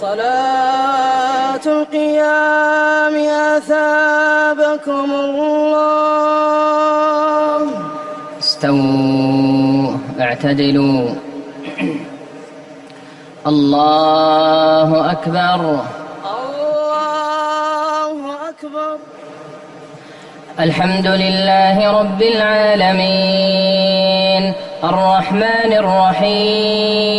صلاة القيام أثابكم الله. استووا اعتدلوا. الله أكبر. الله أكبر. الحمد لله رب العالمين الرحمن الرحيم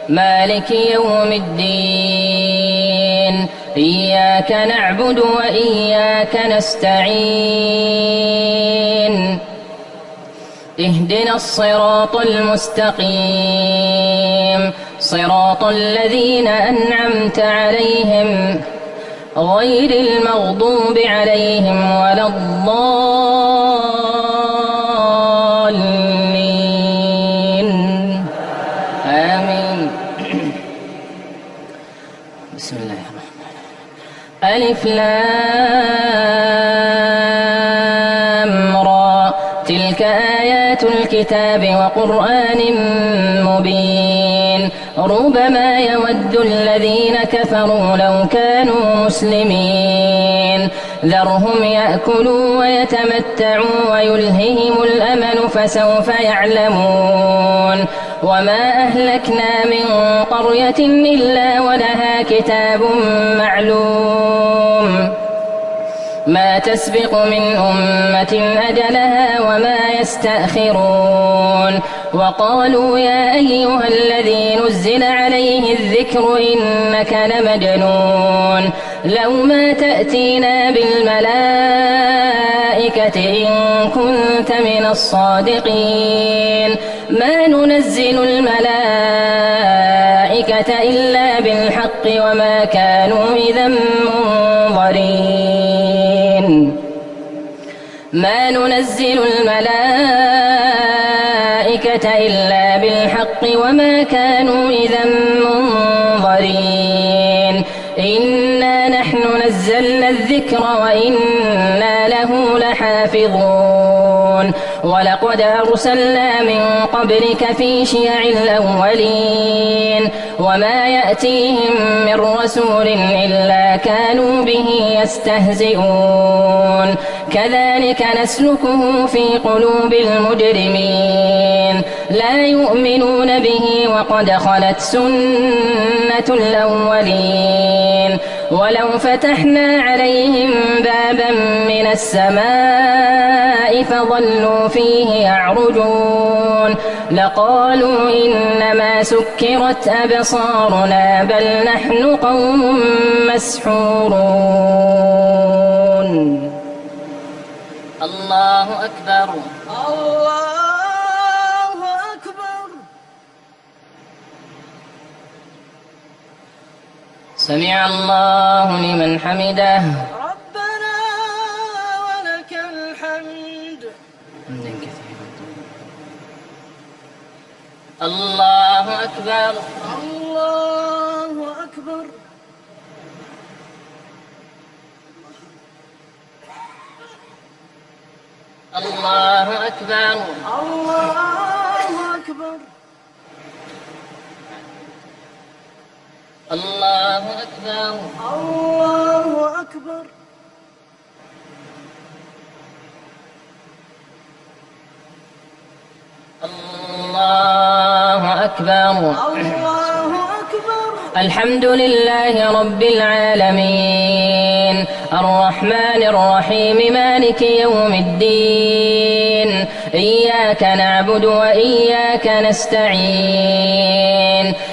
مالك يوم الدين إياك نعبد وإياك نستعين اهدنا الصراط المستقيم صراط الذين أنعمت عليهم غير المغضوب عليهم ولا الضالين آمين. بسم الله الرحمن الرحيم. ألف لام را تلك آيات الكتاب وقرآن مبين ربما يود الذين كفروا لو كانوا مسلمين ذرهم يأكلوا ويتمتعوا ويلههم الأمل فسوف يعلمون وما أهلكنا من قرية إلا ولها كتاب معلوم ما تسبق من أمة أجلها وما يستأخرون وقالوا يا أيها الذي نزل عليه الذكر إنك لمجنون لو ما تأتينا بالملائكة إن كنت من الصادقين ما ننزل الملائكة إلا بالحق وما كانوا إذا منظرين ما ننزل الملائكة إلا بالحق وما كانوا إذا منظرين إنا نحن نزلنا الذكر وإنا له لحافظون ولقد أرسلنا من قبلك في شيع الأولين وما يأتيهم من رسول إلا كانوا به يستهزئون كذلك نسلكه في قلوب المجرمين لا يؤمنون به وقد خلت سنة الأولين ولو فتحنا عليهم بابا من السماء فظلوا فيه يعرجون لقالوا إنما سكرت أبصارنا بل نحن قوم مسحورون. الله أكبر. الله أكبر. سمع الله لمن حمده. ربنا ولك الحمد. الله أكبر. الله أكبر. الله أكبر. الله أكبر. الله أكبر. الله أكبر. الله أكبر. الله أكبر. الحمد لله رب العالمين الرحمن الرحيم مالك يوم الدين إياك نعبد وإياك نستعين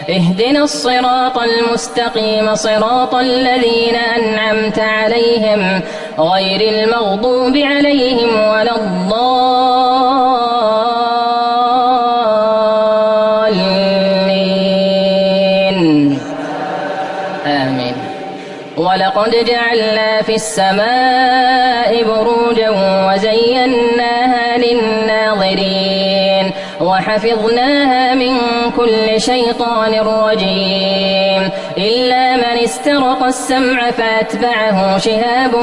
اهدنا الصراط المستقيم صراط الذين أنعمت عليهم غير المغضوب عليهم ولا الضالين آمين. ولقد جعلنا في السماء بروجا وزيناها للناظرين وحفظناها من كل شيطان رجيم إلا من استرق السمع فأتبعه شهاب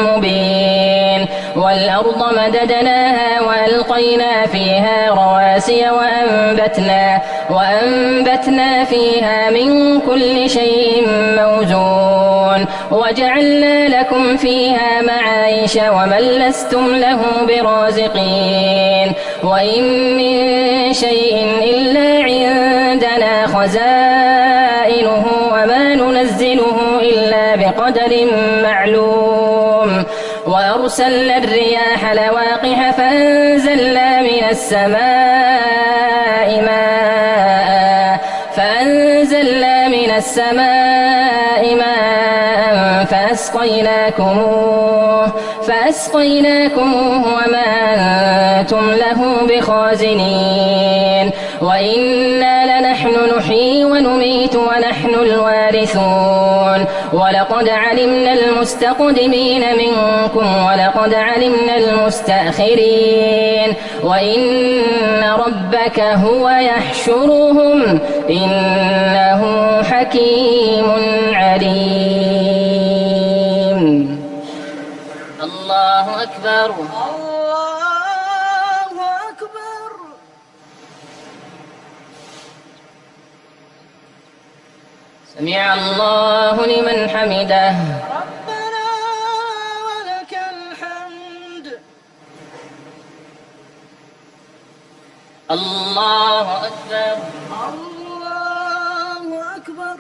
مبين والأرض مددناها وألقينا فيها رواسي وأنبتنا فيها من كل شيء موزون وجعلنا لكم فيها معايش ومن لستم له برازقين وإن من شيء إلا عندنا خزائنه وما ننزله إلا بقدر معلوم وأرسلنا الرياح لواقح فأنزلنا من السماء ماء فأسقيناكموه وما أنتم له بخازنين وإنا لنحن نحيي ونميت ونحن الوارثون ولقد علمنا المستقدمين منكم ولقد علمنا المستأخرين وإن ربك هو يحشرهم إنه حكيم عليم. الله أكبر. الله أكبر. سمع الله لمن حمده. ربنا ولك الحمد. الله أكبر. الله أكبر.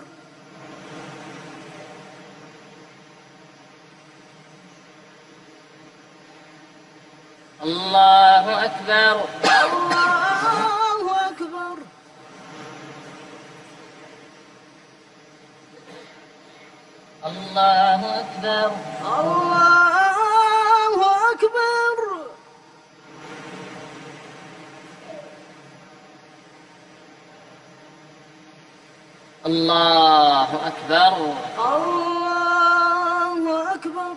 الله أكبر. الله أكبر. الله أكبر. الله أكبر. الله أكبر. الله أكبر.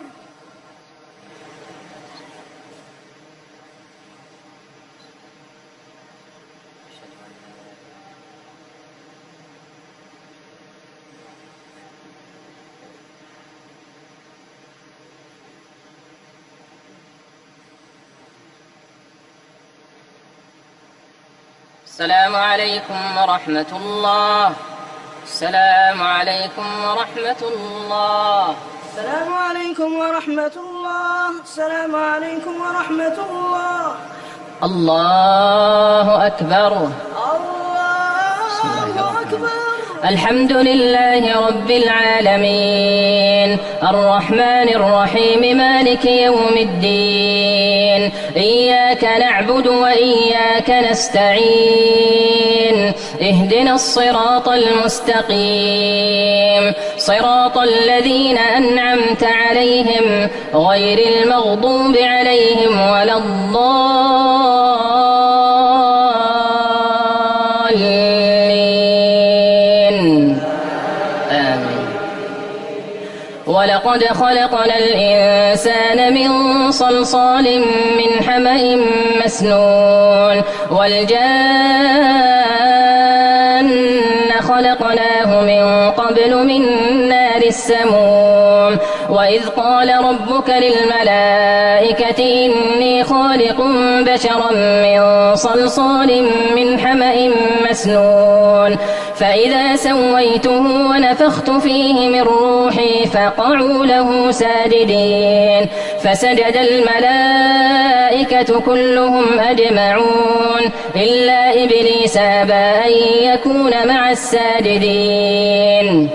السلام عليكم ورحمة الله. السلام عليكم ورحمة الله. السلام عليكم ورحمة الله. السلام عليكم ورحمة الله. الله أكبر. الله أكبر. الحمد لله رب العالمين الرحمن الرحيم مالك يوم الدين إياك نعبد وإياك نستعين اهدنا الصراط المستقيم صراط الذين أنعمت عليهم غير المغضوب عليهم ولا ولقد خلقنا الإنسان من صلصال من حمأ مسنون والجان خلقناه من قبل من نار السموم وإذ قال ربك للملائكة إني خالق بشرا من صلصال من حمأ مسنون فإذا سويته ونفخت فيه من روحي فقعوا له ساجدين فسجد الملائكة كلهم أجمعون إلا إبليس أبى أن يكون مع الساجدين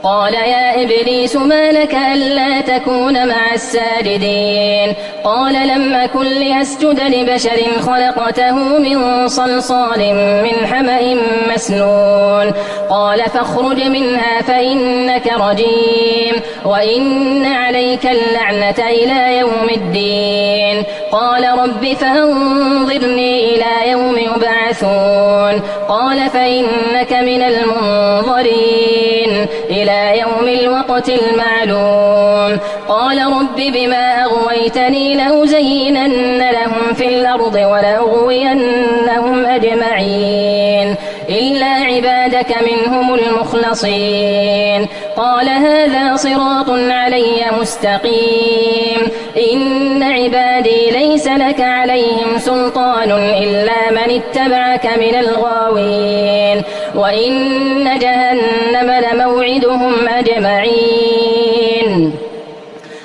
قال يا إبليس ما لك ألا تكون مع الساجدين قال لم أكن لأسجد لبشر خلقته من صلصال من حمأ مسنون قال فاخرج منها فإنك رجيم وإن عليك اللعنة إلى يوم الدين قال رب فأنظرني إلى يوم يبعثون قال فإنك من المنظرين إلى يوم الوقت المعلوم قال رب بما أغويتني لأزينن لهم في الأرض ولأغوينهم أجمعين إلا عبادك منهم المخلصين قال هذا صراط علي مستقيم إن عبادي ليس لك عليهم سلطان إلا من اتبعك من الغاوين وإن جهنم لموعدهم أجمعين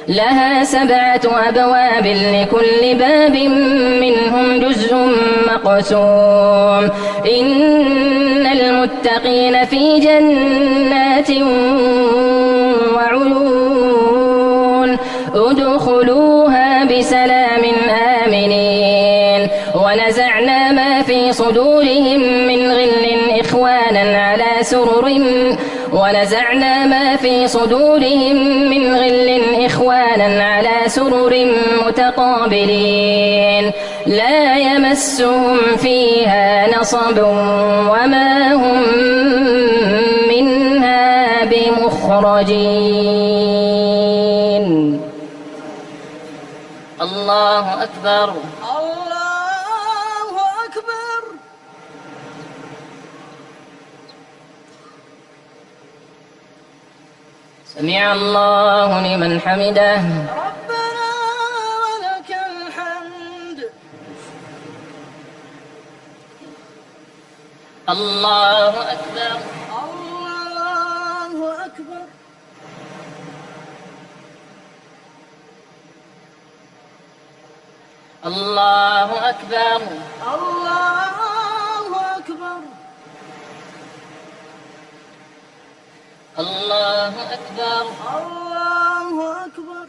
لها 7 أبواب لكل باب منهم جزء مقسوم إن المتقين في جنات وعيون ادخلوها بسلام آمنين ونزعنا ما في صدورهم من غل إخوانا على سرر متقابلين لا يمسهم فيها نصب وما هم منها بمخرجين. الله أكبر. الله أكبر. سمع الله لمن حمده. ربنا ولك الحمد. الله أكبر. الله أكبر. الله أكبر. الله أكبر. الله أكبر. الله أكبر.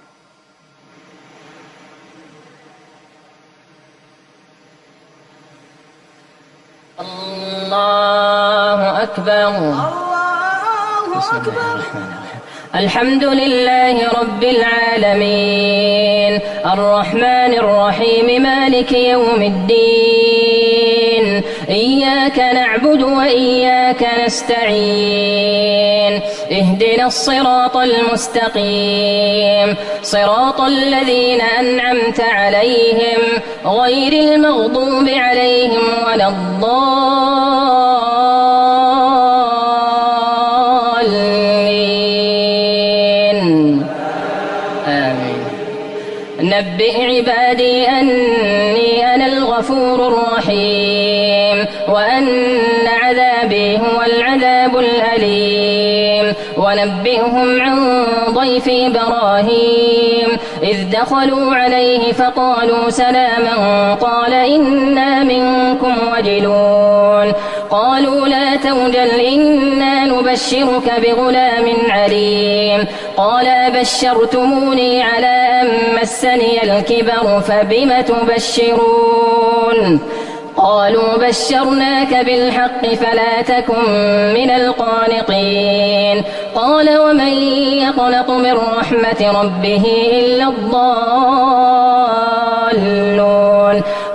الله أكبر. الله أكبر. الحمد لله رب العالمين الرحمن الرحيم مالك يوم الدين إياك نعبد وإياك نستعين اهدنا الصراط المستقيم صراط الذين أنعمت عليهم غير المغضوب عليهم ولا الضالين. آمين. نبئ عبادي أني أنا الغفور الرحيم وأن عذابي هو العذاب الأليم ونبئهم عن ضيف إبراهيم إذ دخلوا عليه فقالوا سلاما قال إنا منكم وجلون قالوا لا توجل إنا نبشرك بغلام عليم قال بشرتموني على أن مسني الكبر فبم تبشرون قالوا بشرناك بالحق فلا تكن من القانطين قال ومن يقنط من رحمة ربه إلا الضالون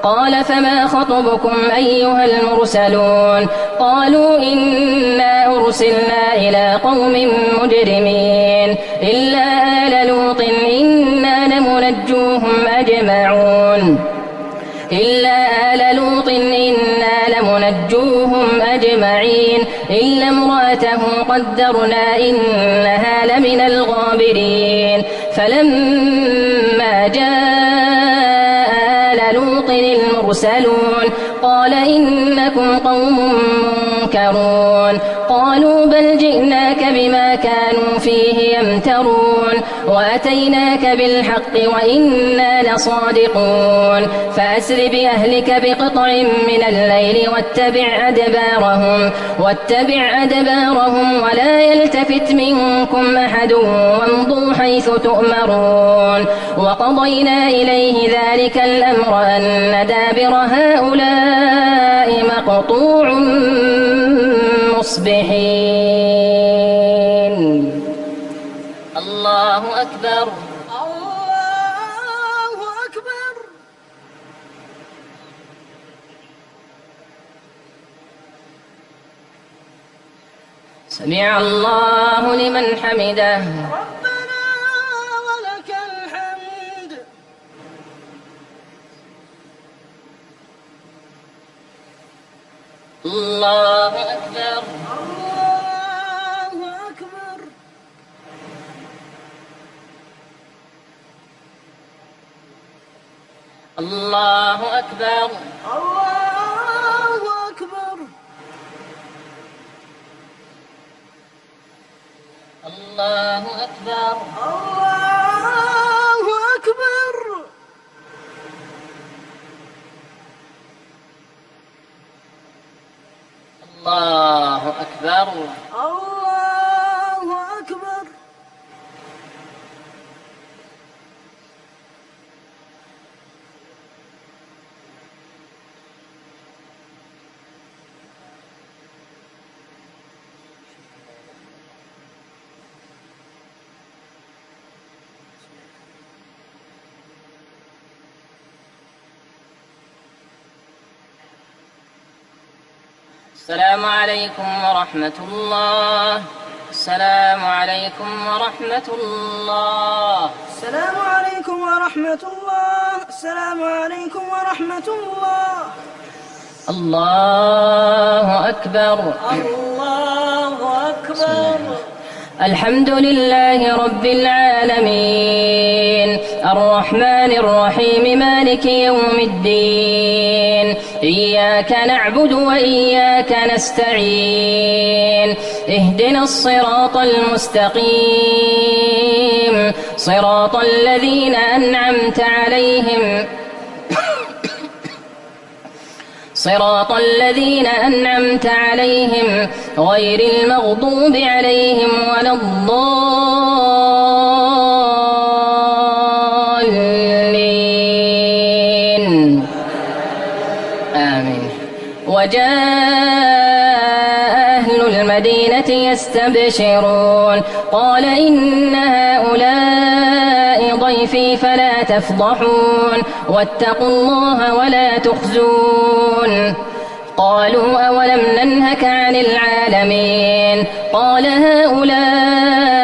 قال فما خطبكم أيها المرسلون قالوا إنا أرسلنا إلى قوم مجرمين إلا آل لوط إنا لمنجوهم أجمعون إلا امرأته قدرنا إنها لمن الغابرين فلما جاء آل لوط المرسلون قال إنكم قوم منكرون قالوا بل جئناك بما كانوا فيه يمترون وأتيناك بالحق وإنا لصادقون فأسر بأهلك بقطع من الليل واتبع أدبارهم ولا يلتفت منكم أحد وامضوا حيث تؤمرون وقضينا إليه ذلك الأمر أن دابر هؤلاء مقطوع مصبحين. الله أكبر. الله أكبر. سمع الله لمن حمده. ربنا ولك الحمد. الله أكبر. الله أكبر. الله أكبر. الله أكبر. الله أكبر. الله أكبر. الله أكبر. الله أكبر. السلام عليكم ورحمة الله. السلام عليكم ورحمة الله. السلام عليكم ورحمة الله. السلام عليكم ورحمة الله. الله أكبر. الله أكبر. الحمد لله رب العالمين الرحمن الرحيم مالك يوم الدين إياك نعبد وإياك نستعين اهدنا الصراط المستقيم صراط الذين أنعمت عليهم صراط الذين أنعمت عليهم غير المغضوب عليهم ولا الضالين آمين. وجاء أهل المدينة يستبشرون قال إن هؤلاء ضيفي فلا تفضحون واتقوا الله ولا تخزون. قالوا أولم ننهك عن العالمين قال هؤلاء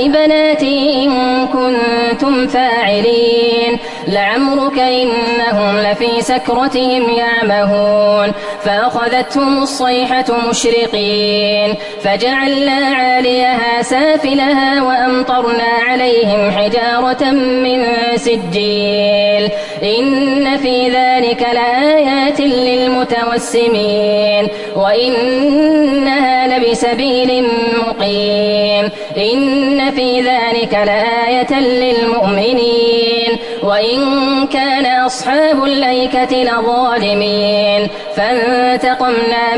بناتي إن كنتم فاعلين لعمرك إنهم لفي سكرتهم يعمهون فأخذتهم الصيحة مشرقين فجعلنا عاليها سافلها وأمطرنا عليهم حجارة من سجيل إن في ذلك لآيات للمتوسمين وإنها لبسبيل مقيم إن في ذلك لآية للمؤمنين وإن كان أصحاب الأيكة لظالمين فانتقمنا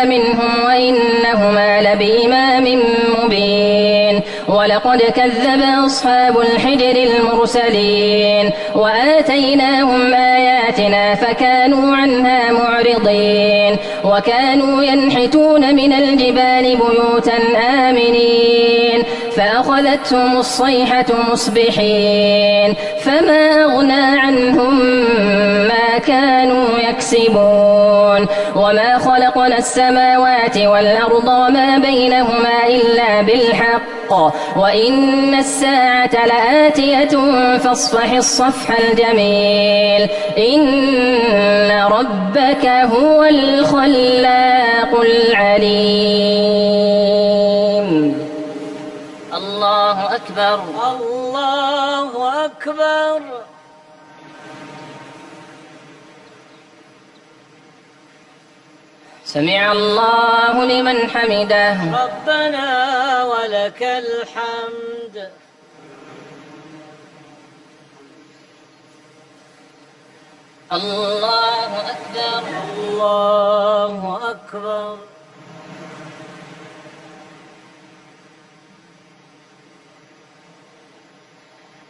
منهم وإنهما لبإمام مبين. ولقد كذب أصحاب الحجر المرسلين وآتيناهم آياتنا فكانوا عنها معرضين وكانوا ينحتون من الجبال بيوتا آمنين فأخذتهم الصيحة مصبحين فما أغنى عنهم ما كانوا يكسبون. وما خلقنا السماوات والأرض وما بينهما إلا بالحق وإن الساعة لآتية فاصفح الصفح الجميل إن ربك هو الخلاق العليم. الله أكبر. الله أكبر. سمع الله لمن حمده. ربنا ولك الحمد. الله أكبر. الله أكبر.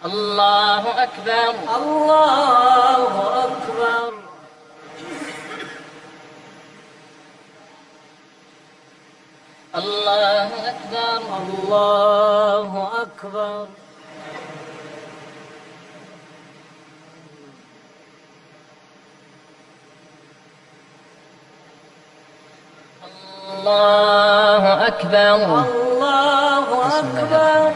الله أكبر. الله أكبر. الله أكبر. الله أكبر. الله أكبر. الله أكبر.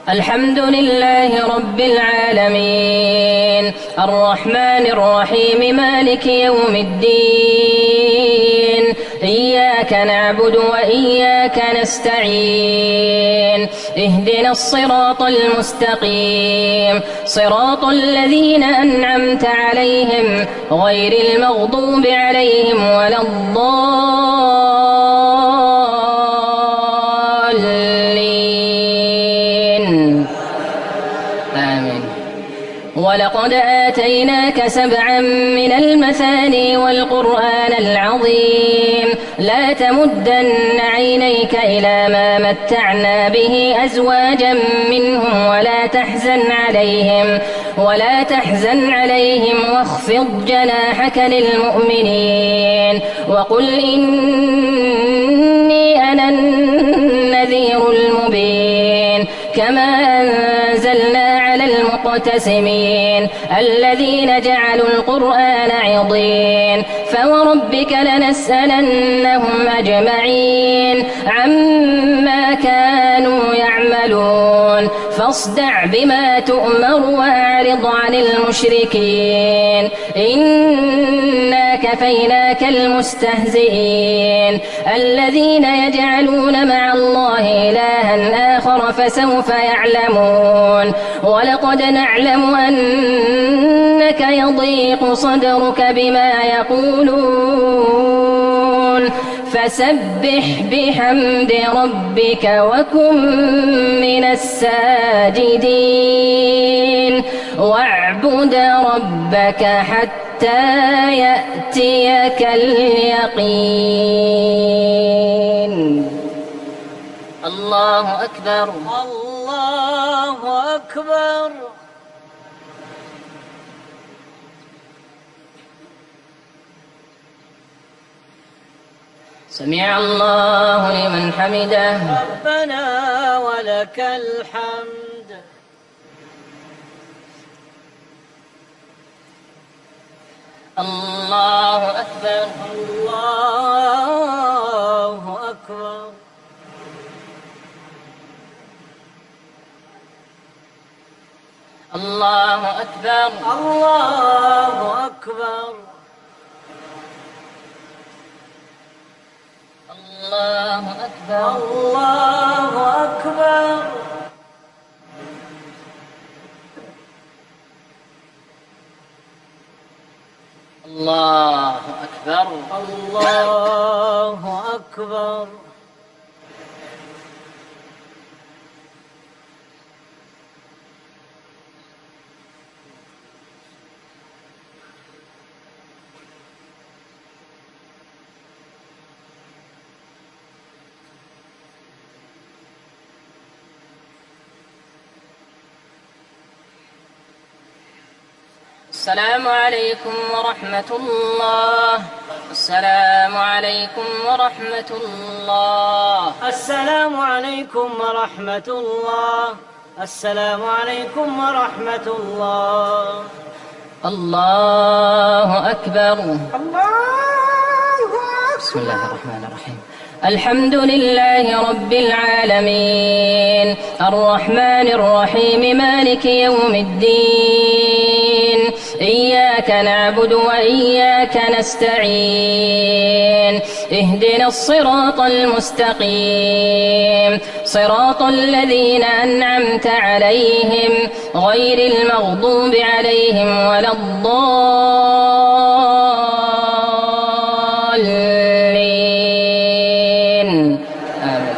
الحمد لله رب العالمين الرحمن الرحيم مالك يوم الدين إياك نعبد وإياك نستعين اهدنا الصراط المستقيم صراط الذين أنعمت عليهم غير المغضوب عليهم ولا الضالين آمين. ولقد آتيناك 7 من المثاني والقرآن العظيم لا تمدن عينيك إلى ما متعنا به أزواجا منهم ولا تحزن عليهم واخفض جناحك للمؤمنين وقل إني أنا النذير المبين كما أنزلنا على المقتسمين الذين جعلوا القرآن عضين فوربك لنسألنهم أجمعين عما كانوا يعملون فاصدع بما تؤمر وأعرض عن المشركين إنا كفيناك المستهزئين الذين يجعلون مع الله إلها آخر فسوف يعلمون ولقد نعلم أنك يضيق صدرك بما يقولون فسبح بحمد ربك وكن من الساجدين واعبد ربك حتى يأتيك اليقين. الله أكبر. الله أكبر. سمع الله لمن حمده. ربنا ولك الحمد. الله أكبر. الله أكبر. الله أكبر. الله أكبر. الله أكبر. الله أكبر. الله أكبر. الله أكبر. السلام عليكم ورحمة الله. السلام عليكم ورحمة الله. السلام عليكم ورحمة الله. السلام عليكم ورحمة الله. الله أكبر. الله بسم الله الرحمن الرحيم. الحمد لله رب العالمين الرحمن الرحيم مالك يوم الدين إياك نعبد وإياك نستعين اهدنا الصراط المستقيم صراط الذين أنعمت عليهم غير المغضوب عليهم ولا الضالين آمين.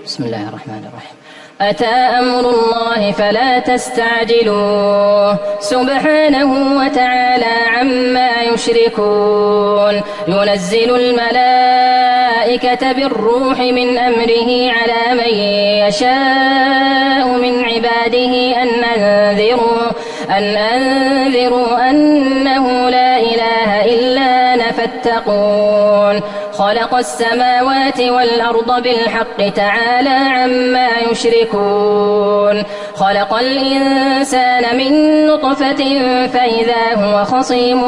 بسم الله الرحمن الرحيم. أتى أمر الله فلا تستعجلوه سبحانه وتعالى عما يشركون ينزل الملائكة بالروح من أمره على من يشاء من عباده أن أنذروا أنه لا إله إلا أنا فاتقون خلق السماوات والأرض بالحق تعالى عما يشركون خلق الإنسان من نطفة فإذا هو خصيم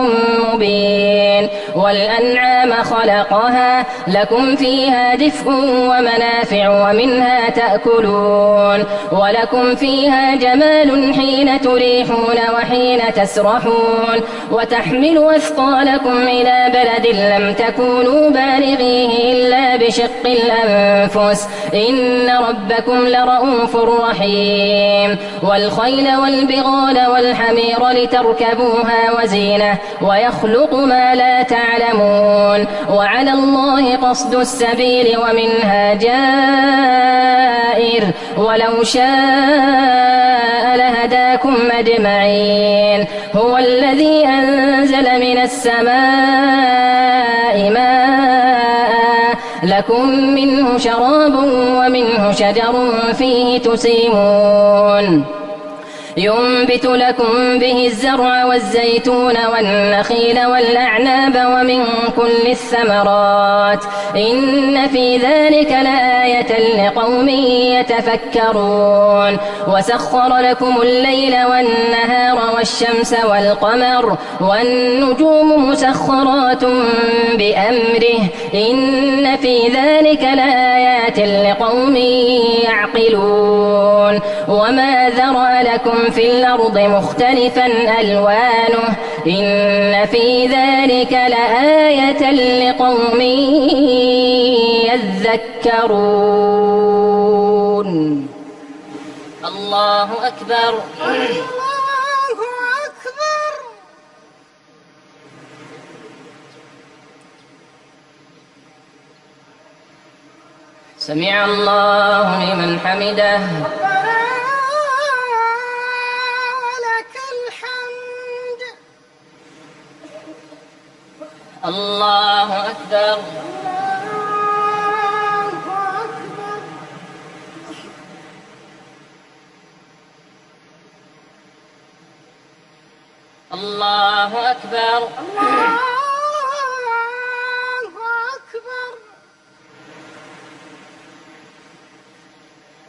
مبين والأنعام خلقها لكم فيها دفء ومنافع ومنها تأكلون ولكم فيها جمال حين تريحون وحين تسرحون وتحمل أثقالكم إلى بلد لم تكونوا بالغيه إلا بشق الأنفس إن ربكم لرؤوف رحيم والخيل والبغال والحمير لتركبوها وزينة ويخلق ما لا تعلمون وعلى الله قصد السبيل ومنها جائر ولو شاء لهداكم أجمعين هو الذي أنزل من السماء ماء لكم منه شراب ومنه شجر فيه تسيمون ينبت لكم به الزرع والزيتون والنخيل والأعناب ومن كل الثمرات إن في ذلك لآية لقوم يتفكرون وسخر لكم الليل والنهار والشمس والقمر والنجوم مسخرات بأمره إن في ذلك لآيات لقوم يعقلون وما ذرأ لكم في الأرض مختلفا ألوانه إن في ذلك لآية لقوم يذكرون الله أكبر الله أكبر. سمع الله لمن حمده الله أكبر. الله أكبر.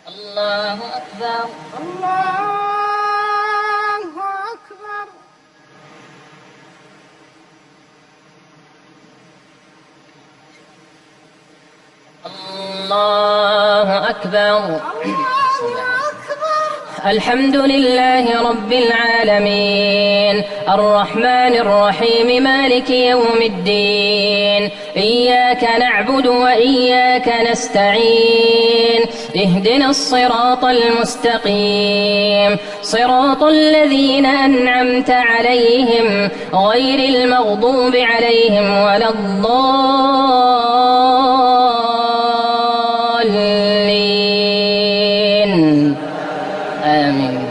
الله أكبر. الله أكبر. الحمد لله رب العالمين الرحمن الرحيم مالك يوم الدين إياك نعبد وإياك نستعين اهدنا الصراط المستقيم صراط الذين أنعمت عليهم غير المغضوب عليهم ولا الضالين آمين.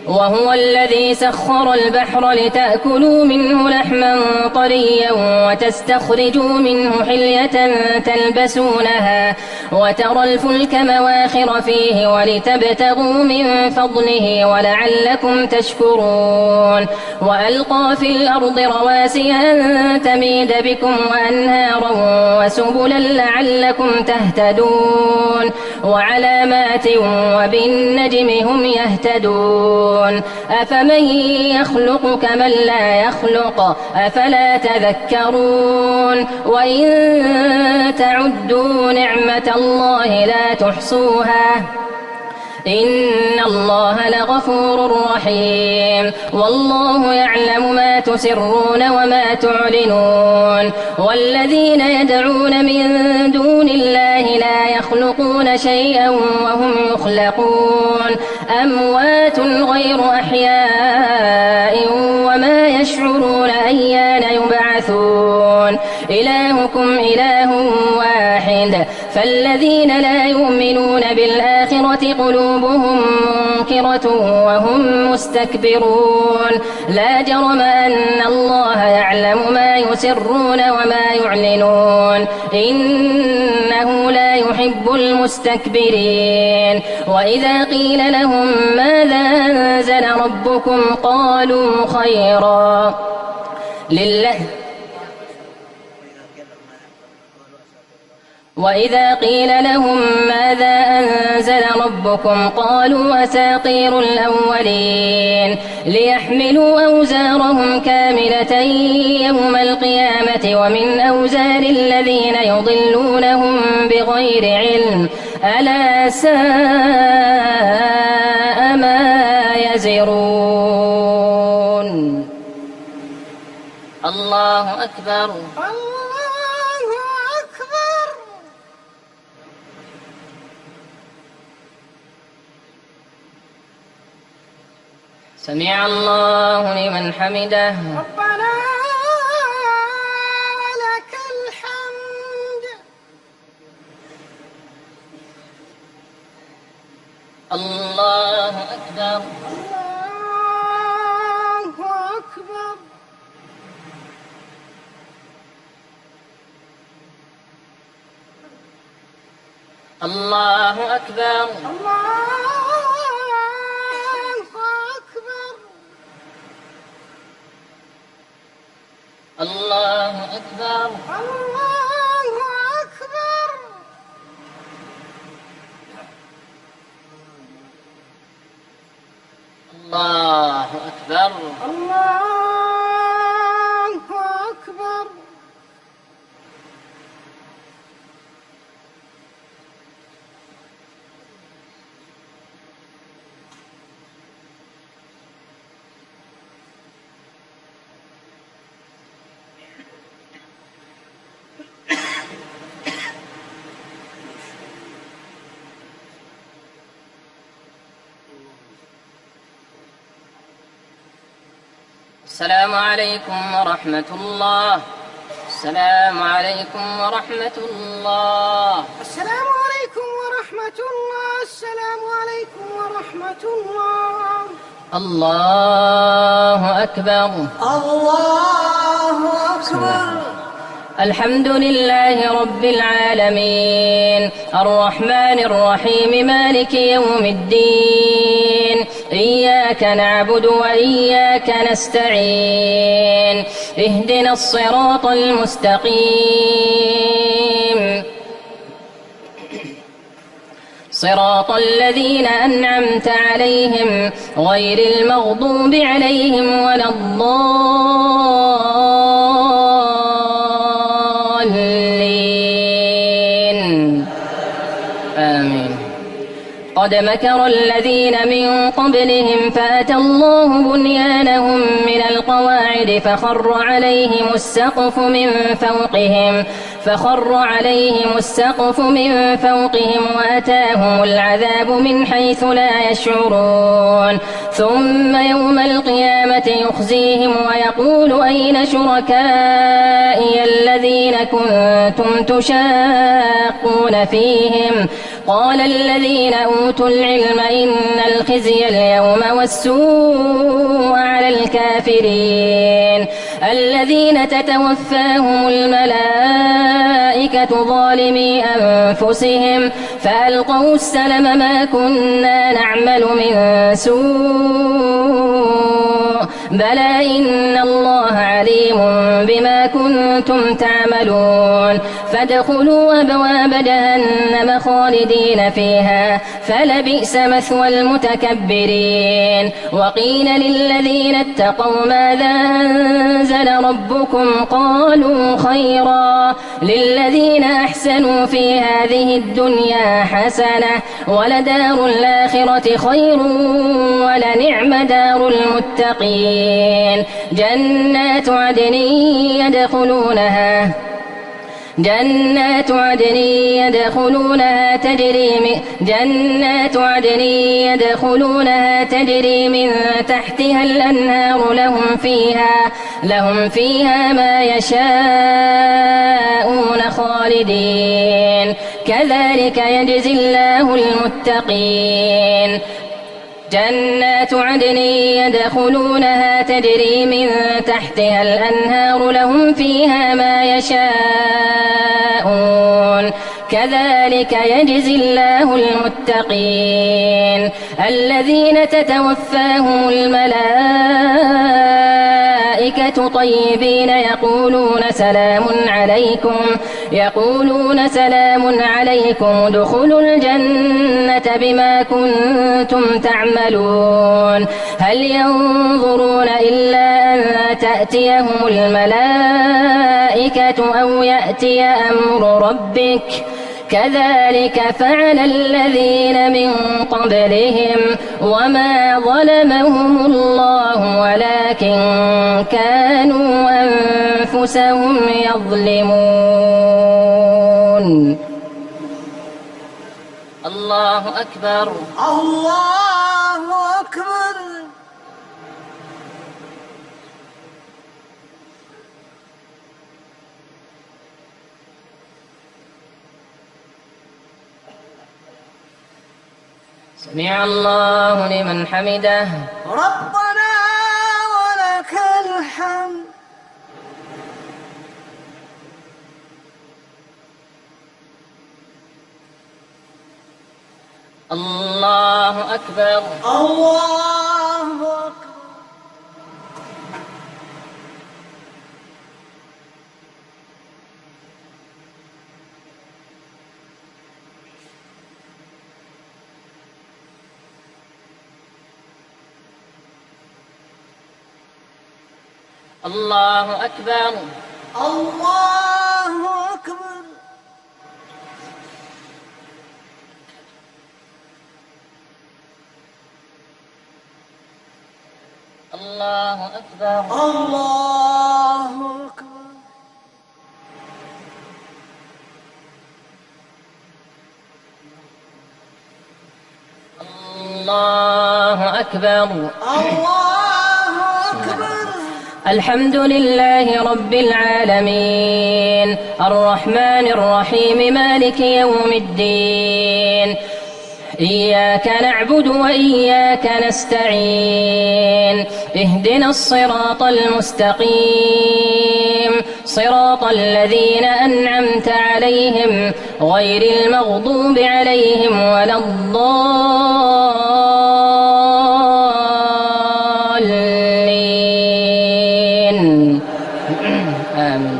وهو الذي سخر البحر لتأكلوا منه لحما طريا وتستخرجوا منه حلية تلبسونها وترى الفلك مواخر فيه ولتبتغوا من فضله ولعلكم تشكرون وألقى في الأرض رواسي أن تميد بكم وأنهارا وسبلا لعلكم تهتدون وعلامات وبالنجم هم يهتدون أفمن يخلق كمن لا يخلق أفلا تذكرون وإن تعدوا نعمة الله لا تحصوها إن الله لغفور رحيم والله يعلم ما تسرون وما تعلنون والذين يدعون من دون الله لا يخلقون شيئا وهم يخلقون أموات غير أحياء وما يشعرون أيان يبعثون إلهكم إله واحد فالذين لا يؤمنون بالآخرة قلوبهم منكرة وهم مستكبرون لا جرم أن الله يعلم ما يسرون وما يعلنون إنه لا يحب المستكبرين وإذا قيل لهم ماذا أنزل ربكم قالوا خيرا وإذا قيل لهم ماذا أنزل ربكم قالوا أساطير الأولين ليحملوا أوزارهم كاملة يوم القيامة ومن أوزار الذين يضلونهم بغير علم ألا ساء ما يزرون. الله أكبر. سمع الله لمن حمده. ربنا ولك الحمد. الله أكبر. الله أكبر. الله أكبر. الله أكبر. الله أكبر. الله أكبر. الله أكبر. السلام عليكم ورحمة الله. السلام عليكم ورحمة الله. السلام عليكم ورحمة الله. السلام عليكم ورحمة الله. الله أكبر. الله أكبر. الحمد لله رب العالمين الرحمن الرحيم مالك يوم الدين إياك نعبد وإياك نستعين اهدنا الصراط المستقيم صراط الذين أنعمت عليهم غير المغضوب عليهم ولا الضالين آمين. قد مكر الذين من قبلهم فأتى الله بنيانهم من القواعد فخر عليهم السقف من فوقهم وأتاهم العذاب من حيث لا يشعرون ثم يوم القيامة يخزيهم ويقول أين شركائي الذين كنتم تشاقون فيهم قال الذين أوتوا العلم إن الخزي اليوم والسوء على الكافرين الذين تتوفاهم الملائكة ظالمي أنفسهم فألقوا السلم ما كنا نعمل من سوء بلى إن الله عليم بما كنتم تعملون فادخلوا أبواب جهنم خالدين فيها فلبئس مثوى المتكبرين وقيل للذين اتقوا ماذا أنزل ربكم قالوا خيرا للذين أحسنوا في هذه الدنيا حسنة ولدار الآخرة خير ولنعم دار المتقين جنات عدن يدخلونها تجري من تحتها الأنهار لهم فيها ما يشاءون خالدين كذلك يجزي الله المتقين جنات عدن يدخلونها تجري من تحتها الأنهار لهم فيها ما يشاءون كذلك يجزي الله المتقين الذين تتوفاهم الملائكة الملائكة طيبين يقولون سلام عليكم ادخلوا الجنة بما كنتم تعملون هل ينظرون إلا أن تأتيهم الملائكة أو يأتي أمر ربك كذلك فعل الذين من قبلهم وما ظلمهم الله ولكن كانوا أنفسهم يظلمون. الله أكبر. الله أكبر. سمع الله لمن حمده. ربنا ولك الحمد. الله أكبر. الله أكبر. الله أكبر. الله أكبر. الله أكبر. الله أكبر. الله أكبر. الله أكبر. الحمد لله رب العالمين الرحمن الرحيم مالك يوم الدين إياك نعبد وإياك نستعين اهدنا الصراط المستقيم صراط الذين أنعمت عليهم غير المغضوب عليهم ولا الضالين آمين.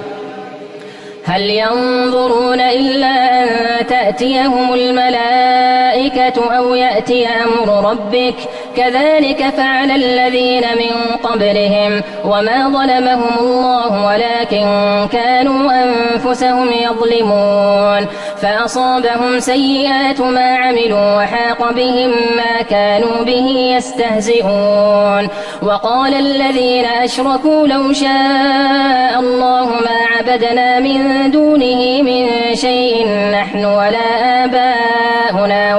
هل ينظرون إلا أن تأتيهم الملائكة أو يأتي أمر ربك كذلك فعل الذين من قبلهم وما ظلمهم الله ولكن كانوا أنفسهم يظلمون فأصابهم سيئات ما عملوا وحاق بهم ما كانوا به يستهزئون وقال الذين أشركوا لو شاء الله ما عبدنا من دونه من شيء نحن ولا آباؤنا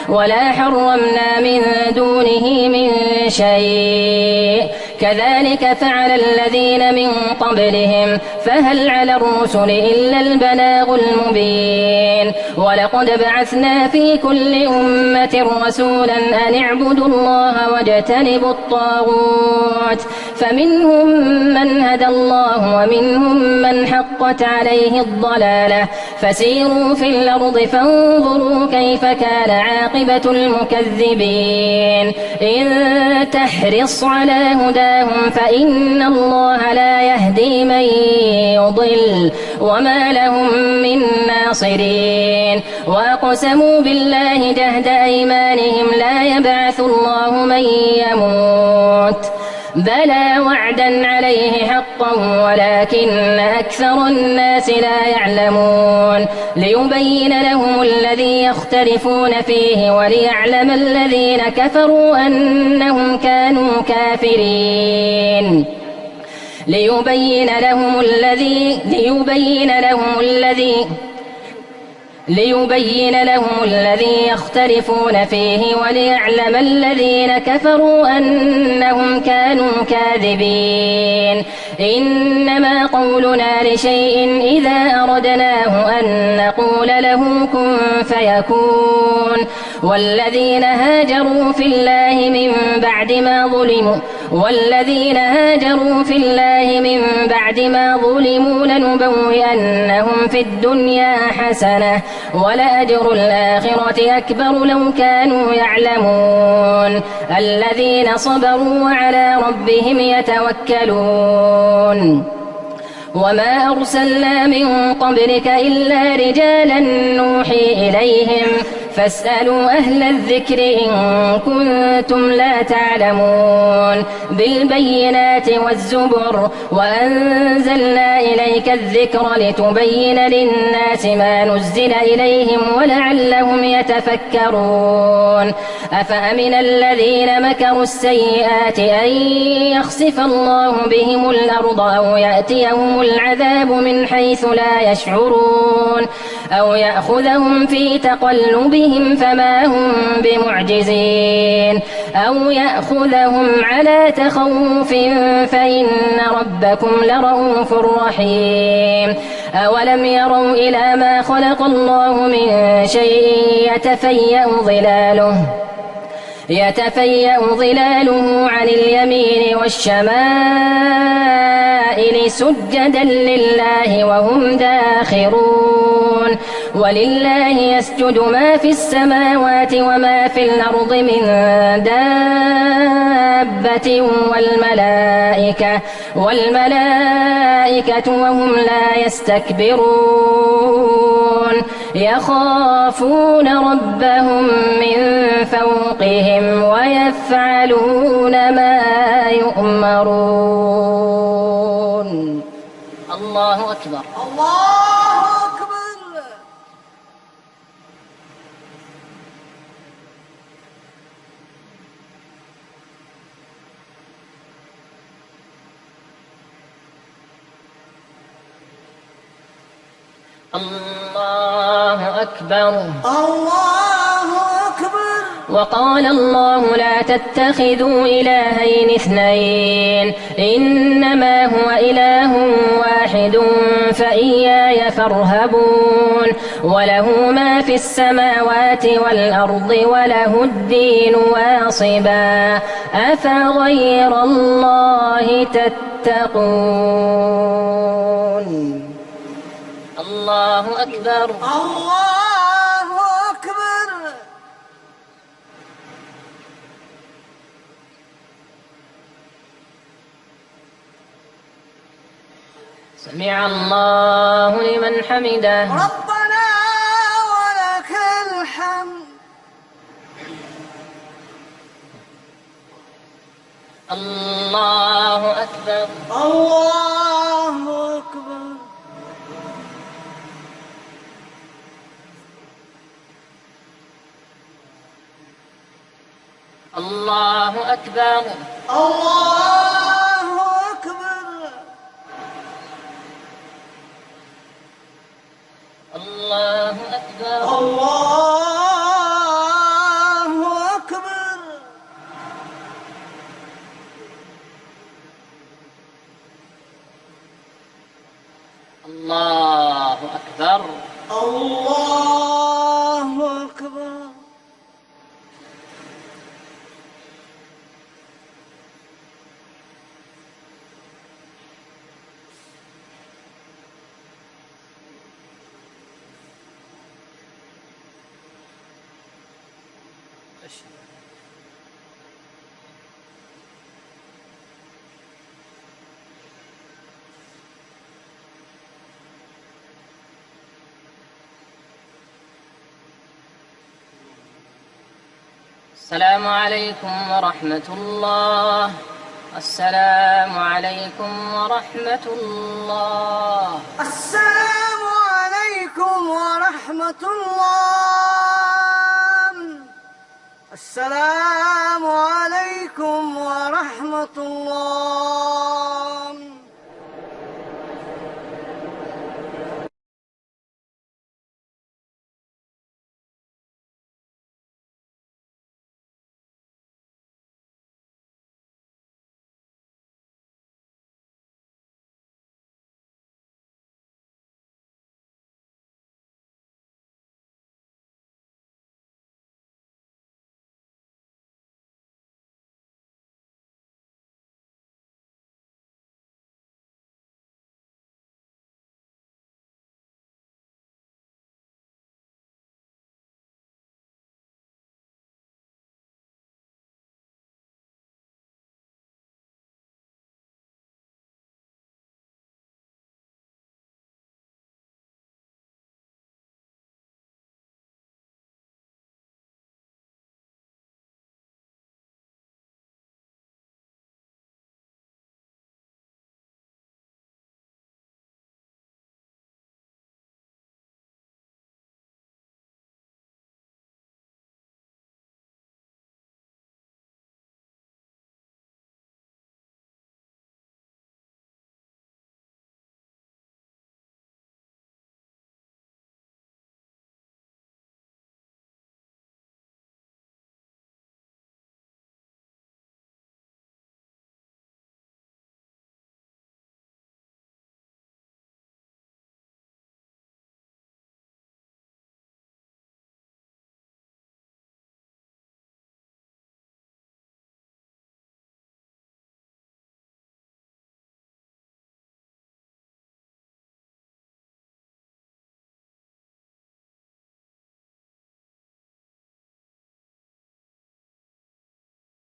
ولا حرمنا من دونه من شيء كذلك فعل الذين من قبلهم فهل على الرسل إلا البلاغ المبين ولقد بعثنا في كل أمة رسولا أن اعبدوا الله واجتنبوا الطاغوت فمنهم من هدى الله ومنهم من حقت عليه الضلالة فسيروا في الأرض فانظروا كيف كان عاقبة المكذبين إن تحرص على هداهم فإن الله لا يهدي من يضل وما لهم من ناصرين وأقسموا بالله جهد أيمانهم لا يبعث الله من يموت بلى وعدا عليه حقا ولكن أكثر الناس لا يعلمون ليبين لهم الذي يختلفون فيه وليعلم الذين كفروا أنهم كانوا كافرين ليبين لهم الذي يختلفون فيه وليعلم الذين كفروا أنهم كانوا كاذبين إنما قولنا لشيء إذا أردناه أن نقول له كن فيكون والذين هاجروا في الله من بعد ما ظلموا والذين هاجروا في الله من بعد ما ظلموا لنبوئنهم في الدنيا حسنة ولأجر الآخرة أكبر لو كانوا يعلمون الذين صبروا وعلى ربهم يتوكلون وما أرسلنا من قبلك إلا رجالا نوحي إليهم فاسألوا أهل الذكر إن كنتم لا تعلمون بالبينات والزبر وأنزلنا إليك الذكر لتبين للناس ما نزل إليهم ولعلهم يتفكرون أفأمن الذين مكروا السيئات أن يخسف الله بهم الأرض أو يأتيهم العذاب من حيث لا يشعرون أو يأخذهم في تقلبهم فما هم بمعجزين أو يأخذهم على تخوف فإن ربكم لرؤوف رحيم أولم يروا إلى ما خلق الله من شيء يتفيأ ظلاله عن اليمين والشمائل سجدا لله وهم داخرون ولله يسجد ما في السماوات وما في الأرض من دابة والملائكة وهم لا يستكبرون يخافون ربهم من فوقهم ويفعلون ما يؤمرون الله أكبر الله أكبر. الله أكبر الله أكبر. وقال الله لا تتخذوا إلهين اثنين إنما هو إله واحد فإياي فارهبون وله ما في السماوات والأرض وله الدين واصبا أفغير الله تتقون الله أكبر الله أكبر. سمع الله لمن حمده ربنا ولك الحمد. الله أكبر الله أكبر. الله أكبر الله أكبر. الله أكبر الله أكبر. الله أكبر الله أكبر. السلام عليكم ورحمة الله. السلام عليكم ورحمة الله. السلام عليكم ورحمة الله. السلام عليكم ورحمة الله.